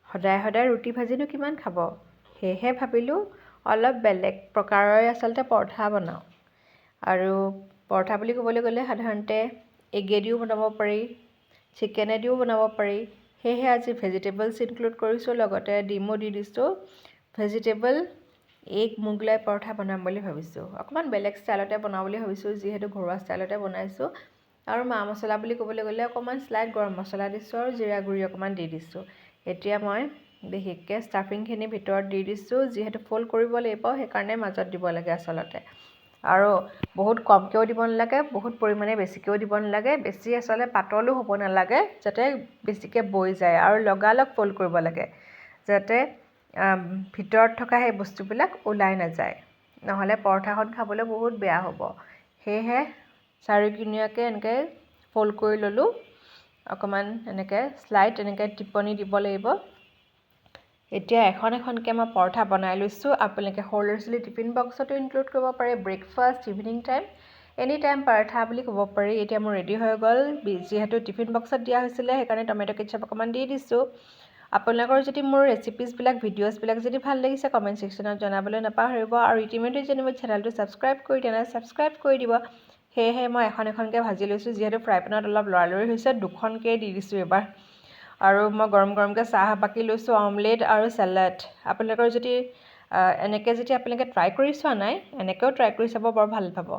সদায় সদায় ৰুটি ভাজিনো কিমান খাব সেয়েহে ভাবিলোঁ অলপ বেলেগ প্ৰকাৰৰে আচলতে পৰঠা বনাওঁ আৰু পৰঠা বুলি ক'বলৈ গ'লে সাধাৰণতে এগেদিও বনাব পাৰি চিকেনেদিও বনাব পাৰি সেয়েহে আজি ভেজিটেবলছ ইনক্লুড কৰিছোঁ লগতে ডিমো দি দিছোঁ ভেজিটেবল এগ মোগলাই পৰঠা বনাম বুলি ভাবিছোঁ অকণমান বেলেগ ষ্টাইলতে বনাওঁ বুলি ভাবিছোঁ যিহেতু ঘৰুৱা ষ্টাইলতে বনাইছোঁ আৰু মা মছলা বুলি ক'বলৈ গ'লে অকণমান স্লাইট গৰম মছলা দিছোঁ আৰু জিৰা গুড়ি অকণমান দি দিছোঁ এতিয়া মই বিশেষকৈ ষ্টাফিংখিনি ভিতৰত দি দিছোঁ যিহেতু ফ'ল্ড কৰিব লাগিব সেইকাৰণে মাজত দিব লাগে আচলতে আৰু বহুত কমকৈও দিব নালাগে বহুত পৰিমাণে বেছিকৈও দিব নালাগে বেছি আচলতে পাতলো হ'ব নালাগে যাতে বেছিকৈ বৈ যায় আৰু লগালগ ফ'ল্ড কৰিব লাগে যাতে ভিতৰত থকা সেই বস্তুবিলাক ওলাই নাযায় নহ'লে পৰঠাখন খাবলৈ বহুত বেয়া হ'ব সেয়েহে চাৰিকুণীয়াকৈ এনেকৈ ফ'ল্ড কৰি ল'লোঁ অকণমান এনেকৈ স্লাইড এনেকৈ টিপনি দিব লাগিব এতিয়া এখন এখনকৈ মই পৰঠা বনাই লৈছোঁ আপোনালোকে সৰু ল'ৰা ছোৱালী টিফিন বক্সতো ইনক্লুড কৰিব পাৰে breakfast evening time any time paratha বুলি ক'ব পাৰি এতিয়া মোৰ ৰেডি হৈ গ'ল যিহেতু টিফিন বক্সত দিয়া হৈছিলে সেইকাৰণে টমেট' কেটচাপ অকণমান দি দিছোঁ আপোনালোকৰ যদি মোৰ ৰেচিপিজবিলাক ভিডিঅ'জবিলাক যদি ভাল লাগিছে কমেণ্ট ছেকশ্যনত জনাবলৈ নাপাহৰিব আৰু ইতিমধ্যে যদি মোৰ চেনেলটো ছাবস্ক্ৰাইব কৰি দিয়া নাই ছাবস্ক্ৰাইব কৰি দিব সেয়েহে মই এখন এখনকৈ ভাজি লৈছোঁ যিহেতু ফ্ৰাই পেনত অলপ লৰালৰি হৈছে দুখনকৈ দি দিছোঁ এবাৰ আৰু মই গৰম গৰমকৈ চাহ বাকি লৈছোঁ অমলেট আৰু চেলাড আপোনালোকৰ যদি এনেকৈ যদি আপোনালোকে ট্ৰাই কৰি চোৱা নাই এনেকৈও ট্ৰাই কৰি চাব বৰ ভাল পাব